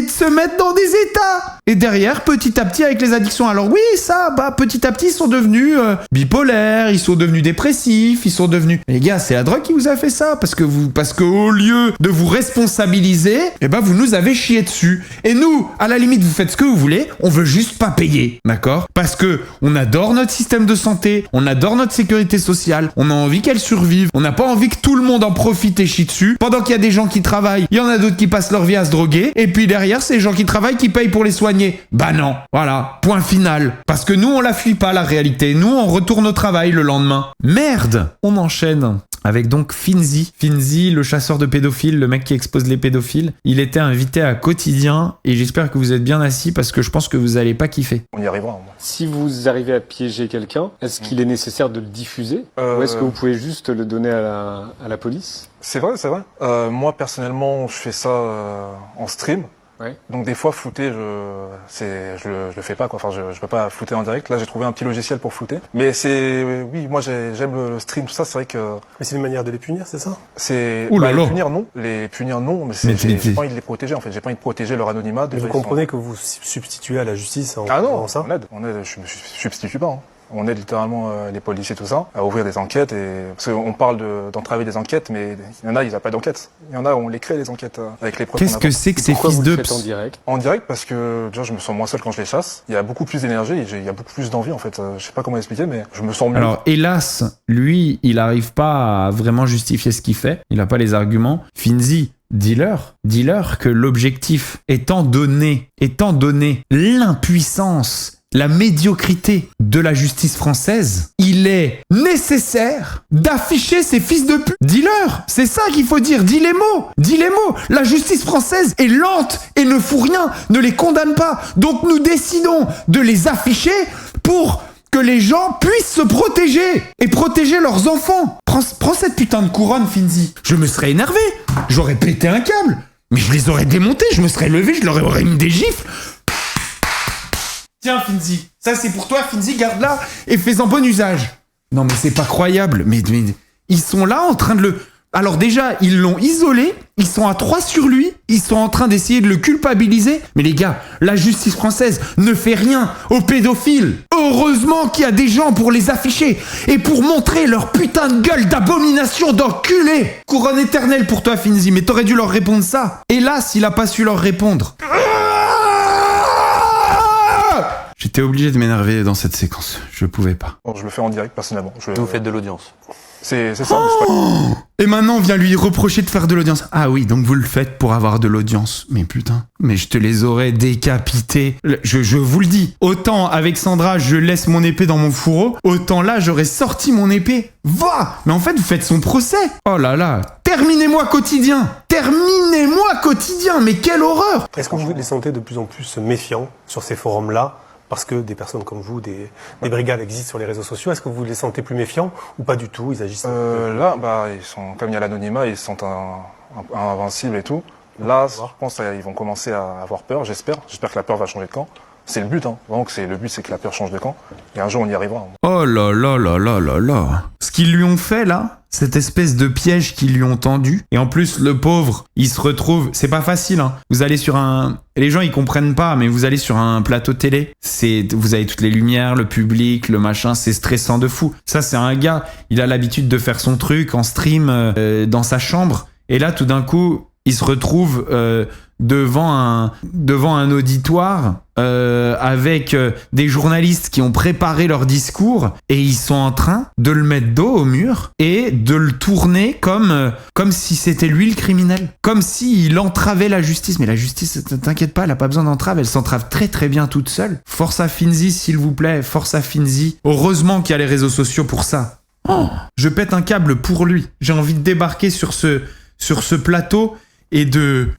se mettre dans des états. Et derrière, petit à petit, avec les addictions, alors oui, ça, petit à petit, ils sont devenus bipolaires, ils sont devenus dépressifs, ils sont devenus... Les gars, c'est la drogue qui vous a fait ça, parce que au lieu de vous responsabiliser, vous nous avez chié dessus. Et nous, à la limite, vous faites ce que vous voulez, on veut juste pas payer, d'accord ? Parce que on adore notre système de santé, on adore notre sécurité sociale, on a envie qu'elle survive, on n'a pas envie que tout le monde en profite et chie dessus. Pendant qu'il y a des gens qui travaillent, il y en a d'autres qui passent leur vie à se droguer, et puis derrière, c'est les gens qui travaillent qui payent pour les soigner. Bah non, voilà, point final. Parce que nous, on la fuit pas, la réalité. Nous, on retourne au travail le lendemain. Merde, on enchaîne. avec donc Finzi. Finzi, le chasseur de pédophiles, le mec qui expose les pédophiles. Il était invité à Quotidien et j'espère que vous êtes bien assis parce que je pense que vous allez pas kiffer. On y arrivera. Si vous arrivez à piéger quelqu'un, est-ce qu'il est nécessaire de le diffuser ou est-ce que vous pouvez juste le donner à la police? C'est vrai. Moi, personnellement, je fais ça en stream. Ouais. Donc des fois flouter, je le fais pas quoi. Enfin je peux pas flouter en direct. Là j'ai trouvé un petit logiciel pour flouter. Mais oui moi j'aime le stream tout ça. C'est vrai que. Mais c'est une manière de les punir, c'est ça? C'est les punir non, mais j'ai pas envie de les protéger en fait. J'ai pas envie de protéger leur anonymat. Vous comprenez que vous substituez à la justice en non, ça? on aide. Je substitue pas. Hein. On aide littéralement les policiers tout ça à ouvrir des enquêtes parce qu'on parle d'entraver des enquêtes, mais il y en a ils n'ont pas d'enquête. Il y en a on les crée les enquêtes avec les preuves. Qu'est-ce que c'est que ces fils de en direct? En direct parce que déjà je me sens moins seul quand je les chasse. Il y a beaucoup plus d'énergie, il y a beaucoup plus d'envie en fait. Je sais pas comment expliquer, mais je me sens mieux. Alors hélas, lui, il n'arrive pas à vraiment justifier ce qu'il fait. Il n'a pas les arguments. Finzi, dis-leur que l'objectif étant donné l'impuissance, la médiocrité de la justice française, il est nécessaire d'afficher ces fils de pute. Dis-leur, c'est ça qu'il faut dire, dis les mots. La justice française est lente et ne fout rien, ne les condamne pas. Donc nous décidons de les afficher pour que les gens puissent se protéger et protéger leurs enfants. Prends cette putain de couronne, Finzi. Je me serais énervé, j'aurais pété un câble, mais je les aurais démontés, je me serais levé, je leur aurais mis des gifles. Tiens, Finzi, ça c'est pour toi, Finzi, garde-la et fais-en bon usage. Non mais c'est pas croyable, mais ils sont là en train de le... Alors déjà, ils l'ont isolé, ils sont à 3 sur lui, ils sont en train d'essayer de le culpabiliser. Mais les gars, la justice française ne fait rien aux pédophiles. Heureusement qu'il y a des gens pour les afficher et pour montrer leur putain de gueule d'abomination d'enculé. Couronne éternelle pour toi, Finzi, mais t'aurais dû leur répondre ça. Hélas, il a pas su leur répondre. J'étais obligé de m'énerver dans cette séquence. Je pouvais pas. Bon, je le fais en direct personnellement. Vous faites de l'audience. C'est ça. Et maintenant, on vient lui reprocher de faire de l'audience. Ah oui, donc vous le faites pour avoir de l'audience. Mais putain, mais je te les aurais décapités. Je vous le dis. Autant avec Sandra, je laisse mon épée dans mon fourreau. Autant là, j'aurais sorti mon épée. Va! Mais en fait, vous faites son procès. Oh là là. Terminez-moi Quotidien. Mais quelle horreur! Est-ce que vous les sentez de plus en plus méfiants sur ces forums-là? Parce que des personnes comme vous, des brigades existent sur les réseaux sociaux. Est-ce que vous les sentez plus méfiants ou pas du tout? Ils agissent là, ils sont, comme il y a l'anonymat, ils sont invincibles et tout. Là, je pense qu'ils vont commencer à avoir peur, j'espère. J'espère que la peur va changer de camp. C'est le but, hein. Vraiment que le but, c'est que la peur change de camp. Et un jour, on y arrivera. Oh là là là là là là. Ce qu'ils lui ont fait, là, cette espèce de piège qu'ils lui ont tendu. Et en plus, le pauvre, il se retrouve... C'est pas facile, hein. Vous allez sur un... Les gens, ils comprennent pas, mais vous allez sur un plateau télé. Vous avez toutes les lumières, le public, le machin. C'est stressant de fou. Ça, c'est un gars, il a l'habitude de faire son truc en stream dans sa chambre. Et là, tout d'un coup, il se retrouve... devant un auditoire avec des journalistes qui ont préparé leur discours et ils sont en train de le mettre dos au mur et de le tourner comme si c'était lui le criminel, comme s'il entravait la justice. Mais la justice, t'inquiète pas, elle a pas besoin d'entrave, elle s'entrave très très bien toute seule. Force à Finzi, s'il vous plaît, force à Finzi. Heureusement qu'il y a les réseaux sociaux pour ça. Oh, je pète un câble pour lui. J'ai envie de débarquer sur ce plateau et de...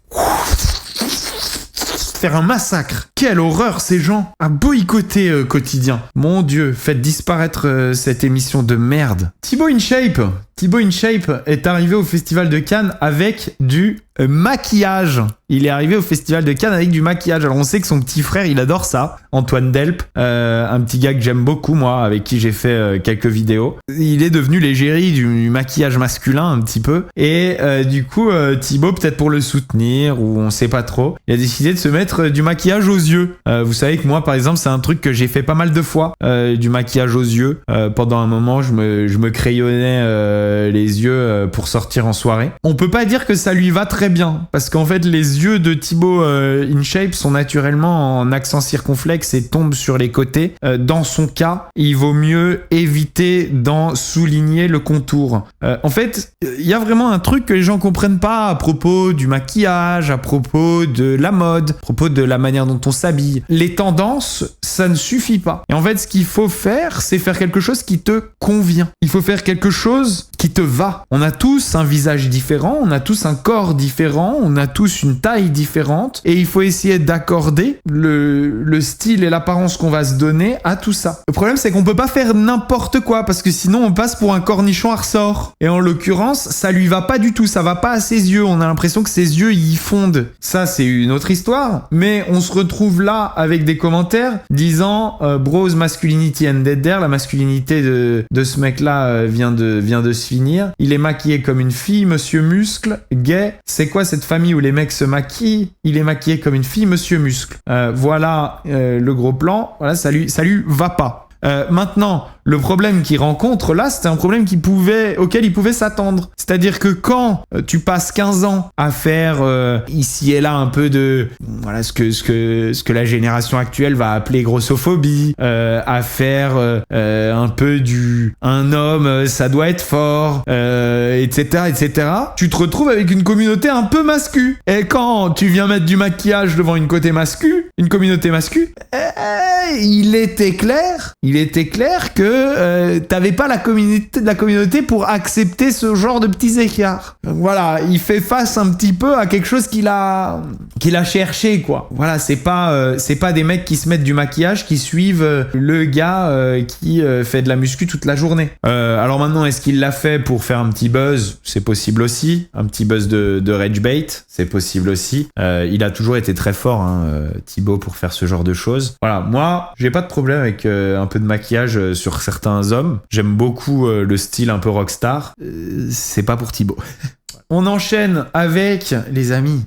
faire un massacre. Quelle horreur ces gens à boycotter Quotidien. Mon Dieu, faites disparaître cette émission de merde. Thibaut InShape est arrivé au Festival de Cannes avec du maquillage. Il est arrivé au Festival de Cannes avec du maquillage. Alors on sait que son petit frère, il adore ça. Antoine Delp, un petit gars que j'aime beaucoup, moi, avec qui j'ai fait quelques vidéos. Il est devenu l'égérie du maquillage masculin un petit peu. Et du coup, Thibaut, peut-être pour le soutenir, ou on sait pas trop, il a décidé de se mettre du maquillage aux yeux. Vous savez que moi, par exemple, c'est un truc que j'ai fait pas mal de fois, du maquillage aux yeux. Pendant un moment, je me crayonnais les yeux pour sortir en soirée. On peut pas dire que ça lui va très bien parce qu'en fait les yeux de Thibaut InShape sont naturellement en accent circonflexe et tombent sur les côtés. Dans son cas, il vaut mieux éviter d'en souligner le contour. En fait, il y a vraiment un truc que les gens comprennent pas à propos du maquillage, à propos de la mode, à propos de la manière dont on s'habille. Les tendances, ça ne suffit pas. Et en fait, ce qu'il faut faire, c'est faire quelque chose qui te convient. Il faut faire quelque chose qui te va. On a tous un visage différent, on a tous un corps différent, on a tous une taille différente et il faut essayer d'accorder le style et l'apparence qu'on va se donner à tout ça. Le problème, c'est qu'on peut pas faire n'importe quoi parce que sinon on passe pour un cornichon à ressort. Et en l'occurrence, ça lui va pas du tout, ça va pas à ses yeux. On a l'impression que ses yeux y fondent. Ça, c'est une autre histoire. Mais on se retrouve là avec des commentaires disant Bros masculinity ended there, la masculinité de ce mec-là vient de se finir. Il est maquillé comme une fille, monsieur Muscle, gay. C'est quoi cette famille où les mecs se maquillent? Il est maquillé comme une fille, monsieur Muscle. Voilà le gros plan. Voilà, ça lui va pas. Maintenant, le problème qu'il rencontre là, c'était un problème auquel il pouvait s'attendre. C'est-à-dire que quand tu passes 15 ans à faire ici et là un peu de voilà ce que la génération actuelle va appeler grossophobie, à faire un peu un homme, ça doit être fort, etc. Tu te retrouves avec une communauté un peu mascu. Et quand tu viens mettre du maquillage devant une communauté mascu, il était clair que t'avais pas la communauté pour accepter ce genre de petits écarts. Donc voilà, il fait face un petit peu à quelque chose qu'il a cherché, quoi. Voilà, c'est pas des mecs qui se mettent du maquillage qui suivent le gars qui fait de la muscu toute la journée. Alors maintenant, est-ce qu'il l'a fait pour faire un petit buzz? C'est possible aussi. Un petit buzz de rage bait, c'est possible aussi. Il a toujours été très fort, Thibaut, pour faire ce genre de choses. Voilà, moi, j'ai pas de problème avec un peu de maquillage sur certains hommes. J'aime beaucoup le style un peu rockstar. C'est pas pour Thibaut. On enchaîne avec les amis.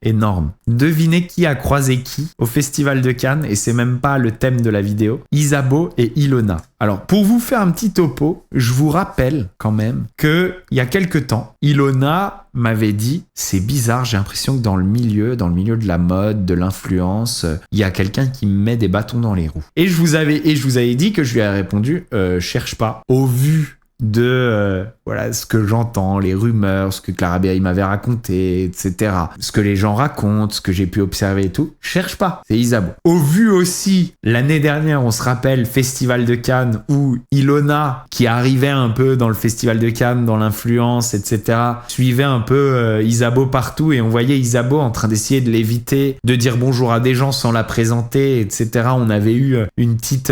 Énorme. Devinez qui a croisé qui au Festival de Cannes, et c'est même pas le thème de la vidéo. Isabeau et Ilona. Alors, pour vous faire un petit topo, je vous rappelle quand même que il y a quelques temps, Ilona m'avait dit « C'est bizarre, j'ai l'impression que dans le milieu de la mode, de l'influence, il y a quelqu'un qui me met des bâtons dans les roues. » Et je vous avais dit que je lui avais répondu « Cherche pas. Au vu de voilà ce que j'entends, les rumeurs, ce que Clara Berry m'avait raconté, etc. Ce que les gens racontent, ce que j'ai pu observer et tout, cherche pas, c'est Isabeau. Au vu aussi, l'année dernière, on se rappelle, Festival de Cannes, où Ilona, qui arrivait un peu dans le Festival de Cannes, dans l'influence, etc., suivait un peu Isabeau partout, et on voyait Isabeau en train d'essayer de l'éviter, de dire bonjour à des gens sans la présenter, etc. On avait eu une petite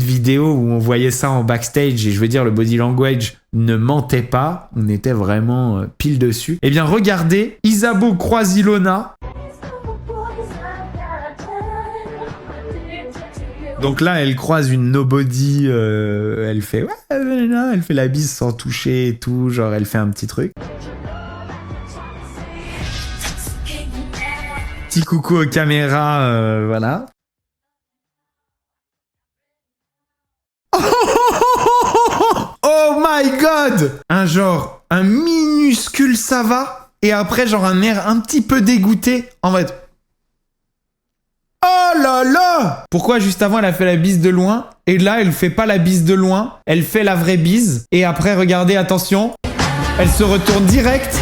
vidéo où on voyait ça en backstage, et je veux dire, le body language ne mentait pas, on était vraiment pile dessus. Eh bien regardez, Isabeau croise Ilona. Donc là, elle croise une nobody, elle fait la bise sans toucher et tout, genre elle fait un petit truc. Petit coucou aux caméras, voilà. Oh my god! Un minuscule ça va, et après genre un air un petit peu dégoûté, en mode... Oh là là! Pourquoi juste avant elle a fait la bise de loin, et là elle fait pas la bise de loin, elle fait la vraie bise, et après regardez, attention, elle se retourne direct.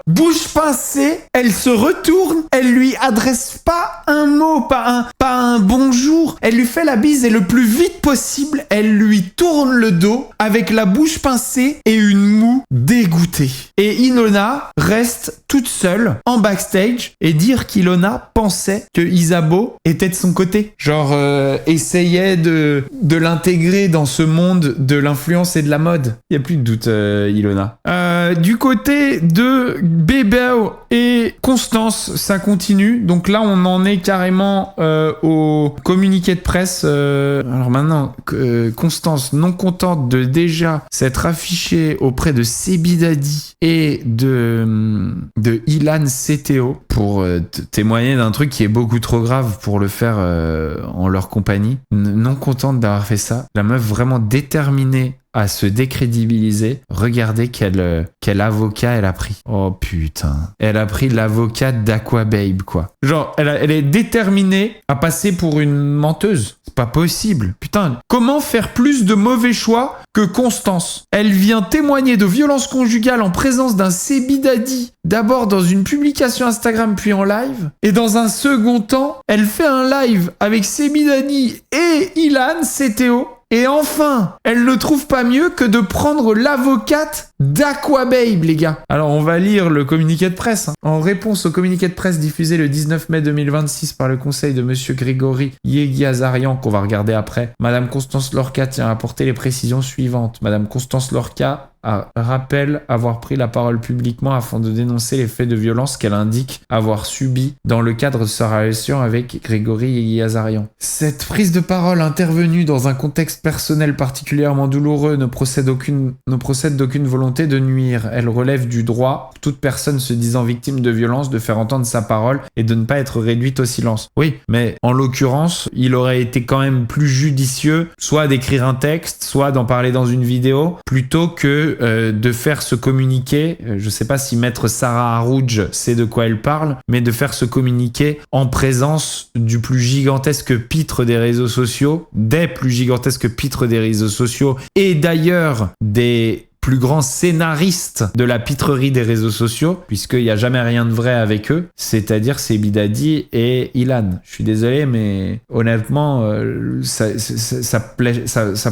Bouche pincée, elle se retourne, elle lui adresse pas un mot, pas un bonjour, elle lui fait la bise et le plus vite possible, elle lui tourne le dos avec la bouche pincée et une moue dégoûtée. Et Ilona reste toute seule en backstage et dire qu'Ilona pensait que Isabeau était de son côté. Genre essayait de l'intégrer dans ce monde de l'influence et de la mode. Il y a plus de doute, Ilona. Du côté de Bébé et Constance, ça continue. Donc là, on en est carrément au communiqué de presse. Alors maintenant, Constance, non contente de déjà s'être affichée auprès de Sebi Daddy et de Ilan CTO pour témoigner d'un truc qui est beaucoup trop grave pour le faire en leur compagnie. Non contente d'avoir fait ça. La meuf vraiment déterminée à se décrédibiliser, regardez quel avocat elle a pris. Oh putain. Elle a pris l'avocat d'Aquababe, quoi. Genre, elle est déterminée à passer pour une menteuse. C'est pas possible. Putain, comment faire plus de mauvais choix que Constance? Elle vient témoigner de violences conjugales en présence d'un Sebidadi. D'abord dans une publication Instagram puis en live. Et dans un second temps, elle fait un live avec Sebidadi et Ilan, CTO. Et enfin, elle ne trouve pas mieux que de prendre l'avocate d'Aquababe, les gars. Alors, on va lire le communiqué de presse. En réponse au communiqué de presse diffusé le 19 mai 2026 par le conseil de monsieur Grégory Yegiazarian, qu'on va regarder après, Madame Constance Lorca tient à apporter les précisions suivantes. Madame Constance Lorca rappelle avoir pris la parole publiquement afin de dénoncer les faits de violence qu'elle indique avoir subis dans le cadre de sa relation avec Grégory Yegiazarian. Cette prise de parole intervenue dans un contexte personnel particulièrement douloureux ne procède d'aucune volonté de nuire. Elle relève du droit, toute personne se disant victime de violence, de faire entendre sa parole et de ne pas être réduite au silence. Oui, mais en l'occurrence, il aurait été quand même plus judicieux soit d'écrire un texte, soit d'en parler dans une vidéo, plutôt que de faire ce communiqué, je sais pas si maître Sarah Harouj sait de quoi elle parle, mais de faire ce communiqué en présence du plus gigantesque pitre des réseaux sociaux, des plus gigantesques pitres des réseaux sociaux, et d'ailleurs des plus grands scénaristes de la pitrerie des réseaux sociaux, puisqu'il n'y a jamais rien de vrai avec eux, c'est-à-dire Sebidadi et Ilan. Je suis désolé, mais honnêtement, ça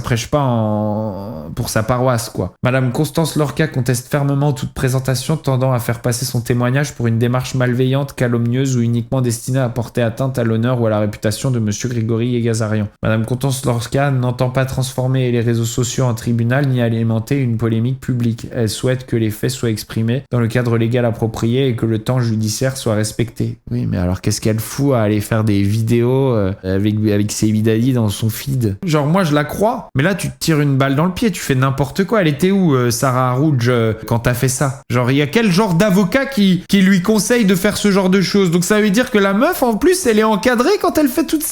prêche pas pour sa paroisse, quoi. Madame Constance Lorca conteste fermement toute présentation tendant à faire passer son témoignage pour une démarche malveillante, calomnieuse ou uniquement destinée à porter atteinte à l'honneur ou à la réputation de monsieur Grégory Yegiazarian. Madame Constance Lorca n'entend pas transformer les réseaux sociaux en tribunal ni alimenter une polémique publique. Elle souhaite que les faits soient exprimés dans le cadre légal approprié et que le temps judiciaire soit respecté. Oui, mais alors qu'est-ce qu'elle fout à aller faire des vidéos avec Sebidadi dans son feed? Genre, moi je la crois, mais là tu te tires une balle dans le pied, tu fais n'importe quoi. Elle était où, Sarah Harouj, quand t'as fait ça? Genre, il y a quel genre d'avocat qui lui conseille de faire ce genre de choses? Donc ça veut dire que la meuf, en plus, elle est encadrée quand elle fait toutes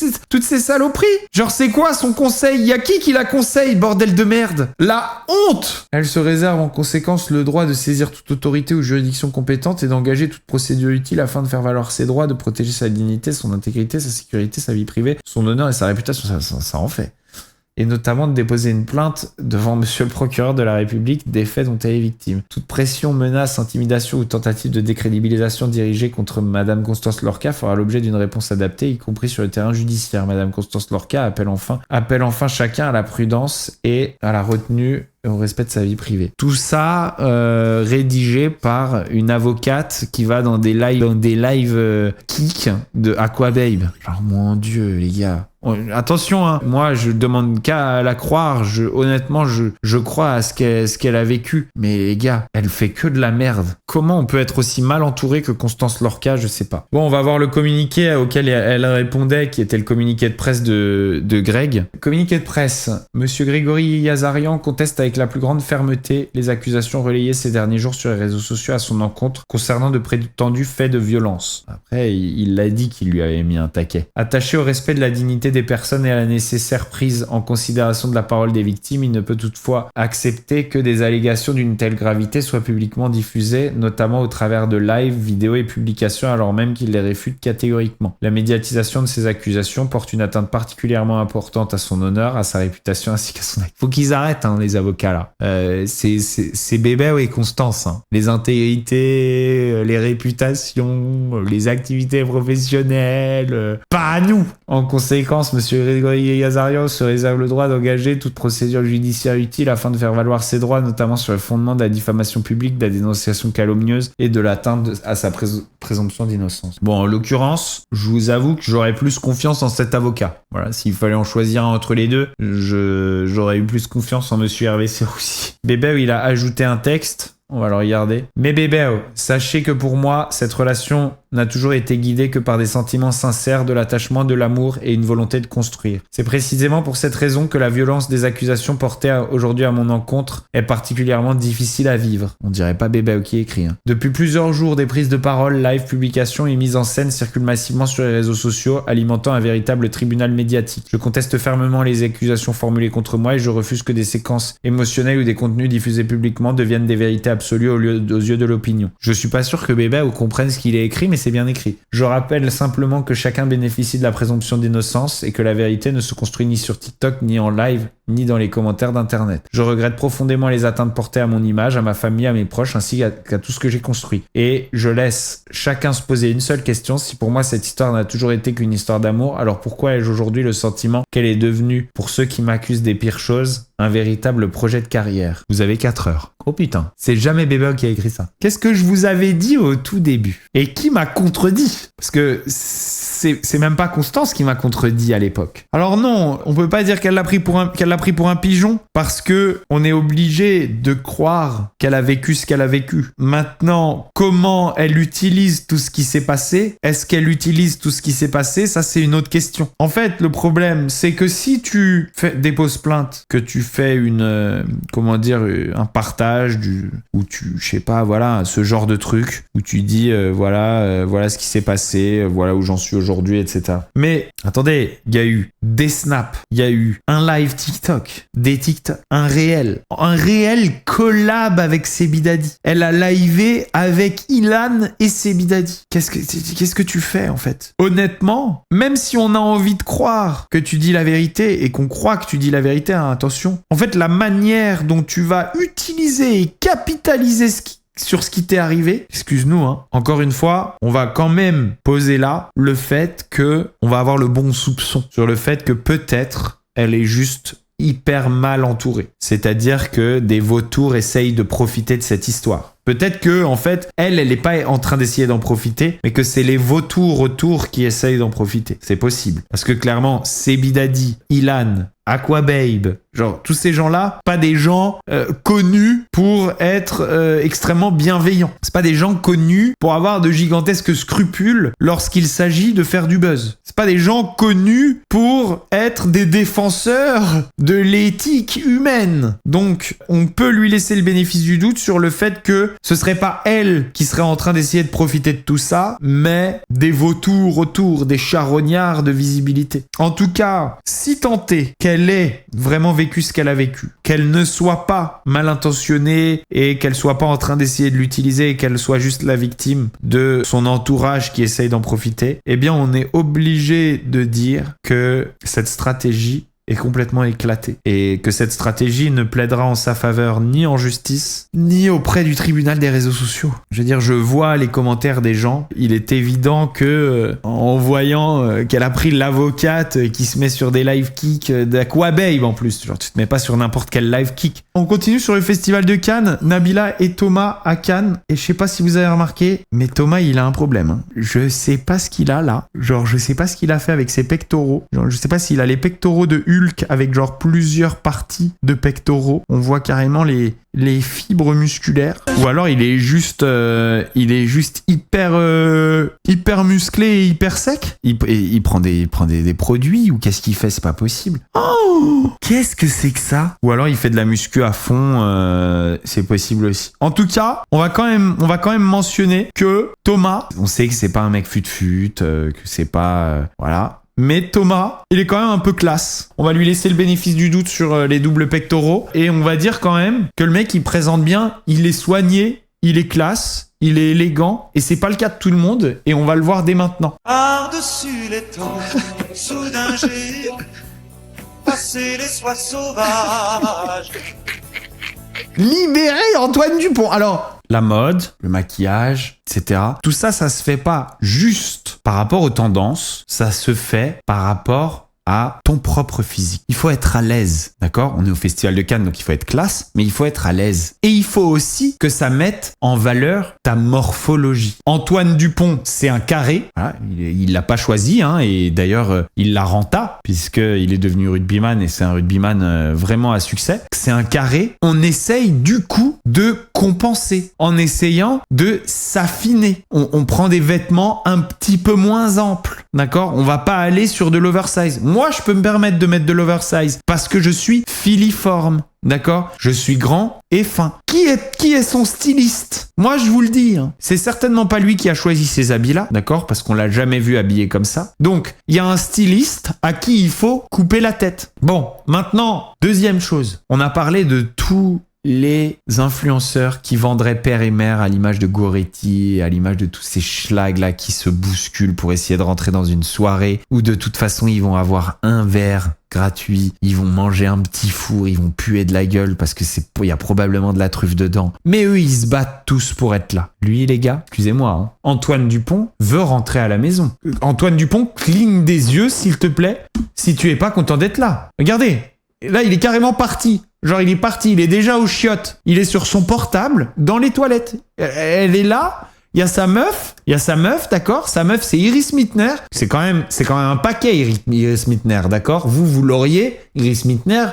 ces saloperies. Genre, c'est quoi son conseil? Y a qui la conseille, bordel de merde? La honte! Elle se réserve en conséquence le droit de saisir toute autorité ou juridiction compétente et d'engager toute procédure utile afin de faire valoir ses droits, de protéger sa dignité, son intégrité, sa sécurité, sa vie privée, son honneur et sa réputation. Ça en fait. Et notamment de déposer une plainte devant monsieur le procureur de la République des faits dont elle est victime. Toute pression, menace, intimidation ou tentative de décrédibilisation dirigée contre Madame Constance Lorca fera l'objet d'une réponse adaptée, y compris sur le terrain judiciaire. Madame Constance Lorca appelle enfin chacun à la prudence et à la retenue au respect de sa vie privée. Tout ça rédigé par une avocate qui va dans des lives kick de Aquababe. Genre, mon Dieu, les gars. Attention, hein. Moi je demande qu'à la croire, honnêtement je crois à ce qu'elle a vécu, mais les gars, elle fait que de la merde. Comment on peut être aussi mal entouré que Constance Lorca, je sais pas. Bon, on va voir le communiqué auquel elle répondait, qui était le communiqué de presse de Greg. Communiqué de presse. Monsieur Grégory Yegiazarian conteste avec la plus grande fermeté les accusations relayées ces derniers jours sur les réseaux sociaux à son encontre concernant de prétendus faits de violence. Après, il l'a dit qu'il lui avait mis un taquet. Attaché au respect de la dignité des personnes et à la nécessaire prise en considération de la parole des victimes, il ne peut toutefois accepter que des allégations d'une telle gravité soient publiquement diffusées, notamment au travers de live, vidéos et publications, alors même qu'il les réfute catégoriquement. La médiatisation de ces accusations porte une atteinte particulièrement importante à son honneur, à sa réputation ainsi qu'à son acte. Faut qu'ils arrêtent, hein, les avocats là. C'est Bébé et Constance. Hein. Les intégrités, les réputations, les activités professionnelles, pas à nous. En conséquence, monsieur Grégory Yegiazarian se réserve le droit d'engager toute procédure judiciaire utile afin de faire valoir ses droits, notamment sur le fondement de la diffamation publique, de la dénonciation calomnieuse et de l'atteinte à sa présomption d'innocence. Bon, en l'occurrence, je vous avoue que j'aurais plus confiance en cet avocat. Voilà, s'il fallait en choisir un entre les deux, j'aurais eu plus confiance en monsieur Hervé Serroussi. Bébé, il a ajouté un texte On va le regarder. Mais bébé, sachez que pour moi, cette relation n'a toujours été guidée que par des sentiments sincères, de l'attachement, de l'amour et une volonté de construire. C'est précisément pour cette raison que la violence des accusations portées aujourd'hui à mon encontre est particulièrement difficile à vivre. On dirait pas bébé qui écrit. Depuis plusieurs jours, des prises de parole, live, publications et mises en scène circulent massivement sur les réseaux sociaux, alimentant un véritable tribunal médiatique. Je conteste fermement les accusations formulées contre moi et je refuse que des séquences émotionnelles ou des contenus diffusés publiquement deviennent des vérités absolues aux yeux de l'opinion. Je suis pas sûr que bébé comprenne ce qu'il est écrit, mais c'est bien écrit. Je rappelle simplement que chacun bénéficie de la présomption d'innocence et que la vérité ne se construit ni sur TikTok, ni en live, ni dans les commentaires d'internet. Je regrette profondément les atteintes portées à mon image, à ma famille, à mes proches, ainsi qu'à tout ce que j'ai construit. Et je laisse chacun se poser une seule question: si pour moi cette histoire n'a toujours été qu'une histoire d'amour, alors pourquoi ai-je aujourd'hui le sentiment qu'elle est devenue, pour ceux qui m'accusent des pires choses, un véritable projet de carrière? Vous avez 4 heures. Oh putain, c'est jamais Bébé qui a écrit ça. Qu'est-ce que je vous avais dit au tout début? Et qui m'a contredit? Parce que c'est même pas Constance qui m'a contredit à l'époque. Alors non, on peut pas dire qu'elle l'a pris pour un pigeon, parce que on est obligé de croire qu'elle a vécu ce qu'elle a vécu. Maintenant, comment elle utilise tout ce qui s'est passé? Est-ce qu'elle utilise tout ce qui s'est passé? Ça, c'est une autre question. En fait, le problème, c'est que si tu déposes plainte, que tu fais un partage où tu, je sais pas, voilà, ce genre de truc, où tu dis, voilà ce qui s'est passé, voilà où j'en suis aujourd'hui, etc. Mais, attendez, il y a eu des snaps, il y a eu un live TikTok, des TikTok, un réel collab avec Sebidadi. Elle a livé avec Ilan et Sebidadi. Qu'est-ce que tu fais, en fait? Honnêtement, même si on a envie de croire que tu dis la vérité et qu'on croit que tu dis la vérité, hein, attention. En fait, la manière dont tu vas utiliser et capitaliser sur ce qui t'est arrivé, excuse-nous, hein. Encore une fois, on va quand même poser là le fait que on va avoir le bon soupçon sur le fait que peut-être elle est juste hyper mal entourée. C'est-à-dire que des vautours essayent de profiter de cette histoire. Peut-être que, en fait, elle est pas en train d'essayer d'en profiter, mais que c'est les vautours autour qui essayent d'en profiter. C'est possible. Parce que clairement, Sebidadi, Ilan, Aquababe, genre tous ces gens-là, pas des gens connus pour être extrêmement bienveillants. C'est pas des gens connus pour avoir de gigantesques scrupules lorsqu'il s'agit de faire du buzz. C'est pas des gens connus pour être des défenseurs de l'éthique humaine. Donc, on peut lui laisser le bénéfice du doute sur le fait que ce serait pas elle qui serait en train d'essayer de profiter de tout ça, mais des vautours autour, des charognards de visibilité. En tout cas, si tant est qu'elle ait vraiment vécu ce qu'elle a vécu, qu'elle ne soit pas mal intentionnée et qu'elle soit pas en train d'essayer de l'utiliser et qu'elle soit juste la victime de son entourage qui essaye d'en profiter, eh bien on est obligé de dire que cette stratégie est complètement éclatée et que cette stratégie ne plaidera en sa faveur ni en justice ni auprès du tribunal des réseaux sociaux. Je veux dire, je vois les commentaires des gens. Il est évident que en voyant qu'elle a pris l'avocate qui se met sur des live kicks d'Aquababe en plus, genre tu te mets pas sur n'importe quel live kick. On continue sur le festival de Cannes. Nabila et Thomas à Cannes, et je sais pas si vous avez remarqué, mais Thomas il a un problème, hein. Je sais pas ce qu'il a là, genre je sais pas ce qu'il a fait avec ses pectoraux, genre je sais pas s'il a les pectoraux de Hulk avec genre plusieurs parties de pectoraux. On voit carrément les fibres musculaires. Ou alors il est juste hyper musclé et hyper sec. Il prend des produits ou qu'est-ce qu'il fait? C'est pas possible. Oh, qu'est-ce que c'est que ça? Ou alors il fait de la muscu à fond. C'est possible aussi. En tout cas, on va quand même mentionner que Thomas, on sait que c'est pas un mec fut-fut, que c'est pas voilà. Mais Thomas, il est quand même un peu classe. On va lui laisser le bénéfice du doute sur les doubles pectoraux. Et on va dire quand même que le mec, il présente bien, il est soigné, il est classe, il est élégant. Et c'est pas le cas de tout le monde. Et on va le voir dès maintenant. Par-dessus les temps, soudain j'ai passé les soies sauvages. Libéré Antoine Dupont. Alors, la mode, le maquillage, etc. Tout ça, ça se fait pas juste par rapport aux tendances. Ça se fait par rapport à ton propre physique. Il faut être à l'aise, d'accord? On est au Festival de Cannes, donc il faut être classe, mais il faut être à l'aise. Et il faut aussi que ça mette en valeur ta morphologie. Antoine Dupont, c'est un carré. Voilà, il l'a pas choisi, hein, et d'ailleurs, il l'a renta, puisqu'il est devenu rugbyman, et c'est un rugbyman vraiment à succès. C'est un carré. On essaye du coup de compenser en essayant de s'affiner. On prend des vêtements un petit peu moins amples, d'accord? On va pas aller sur de l'oversize. Moi, je peux me permettre de mettre de l'oversize parce que je suis filiforme. D'accord? Je suis grand et fin. Qui est son styliste? Moi, je vous le dis, hein, c'est certainement pas lui qui a choisi ces habits-là, d'accord? Parce qu'on l'a jamais vu habillé comme ça. Donc, il y a un styliste à qui il faut couper la tête. Bon, maintenant, deuxième chose. On a parlé de tous les influenceurs qui vendraient père et mère à l'image de Goretti, à l'image de tous ces schlags là qui se bousculent pour essayer de rentrer dans une soirée où de toute façon ils vont avoir un verre gratuit, ils vont manger un petit four, ils vont puer de la gueule parce que il y a probablement de la truffe dedans. Mais eux, ils se battent tous pour être là. Lui, les gars, excusez-moi, hein, Antoine Dupont veut rentrer à la maison. Antoine Dupont, cligne des yeux, s'il te plaît, si tu es pas content d'être là. Regardez, là, il est carrément parti. Genre, il est parti, il est déjà aux chiottes. Il est sur son portable, dans les toilettes. Elle est là. Il y a sa meuf, d'accord? Sa meuf, c'est Iris Mittner. C'est quand même un paquet, Iris Mittner, d'accord? Vous l'auriez, Iris Mittner.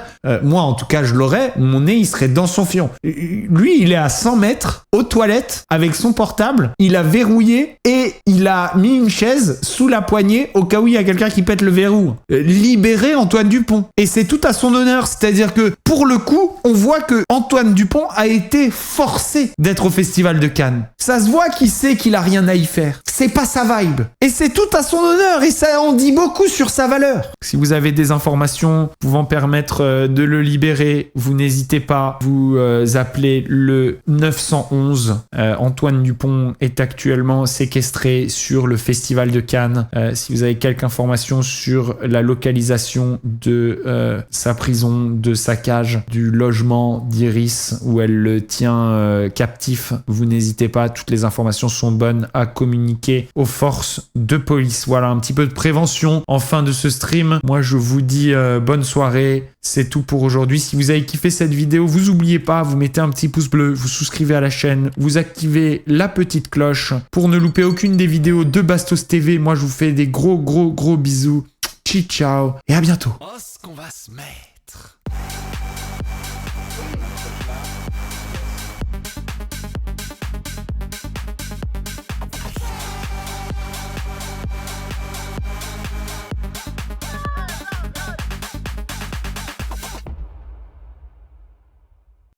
Moi, en tout cas, je l'aurais. Mon nez, il serait dans son fion. Lui, il est à 100 mètres, aux toilettes, avec son portable. Il a verrouillé et il a mis une chaise sous la poignée au cas où il y a quelqu'un qui pète le verrou. Libérer Antoine Dupont. Et c'est tout à son honneur. C'est-à-dire que, pour le coup, on voit que Antoine Dupont a été forcé d'être au Festival de Cannes. Ça se voit qu'il sait qu'il a rien à y faire. C'est pas sa vibe. Et c'est tout à son honneur et ça en dit beaucoup sur sa valeur. Si vous avez des informations pouvant permettre de le libérer, vous n'hésitez pas. Vous appelez le 911. Antoine Dupont est actuellement séquestré sur le Festival de Cannes. Si vous avez quelques informations sur la localisation de sa prison, de sa cage, du logement d'Iris où elle le tient captif, vous n'hésitez pas. Toutes les informations sont bonnes à communiquer aux forces de police. Voilà, un petit peu de prévention en fin de ce stream. Moi, je vous dis bonne soirée. C'est tout pour aujourd'hui. Si vous avez kiffé cette vidéo, vous n'oubliez pas, vous mettez un petit pouce bleu, vous souscrivez à la chaîne, vous activez la petite cloche pour ne louper aucune des vidéos de Bastos TV. Moi, je vous fais des gros bisous. Ciao et à bientôt. Oh, ce qu'on va se mettre.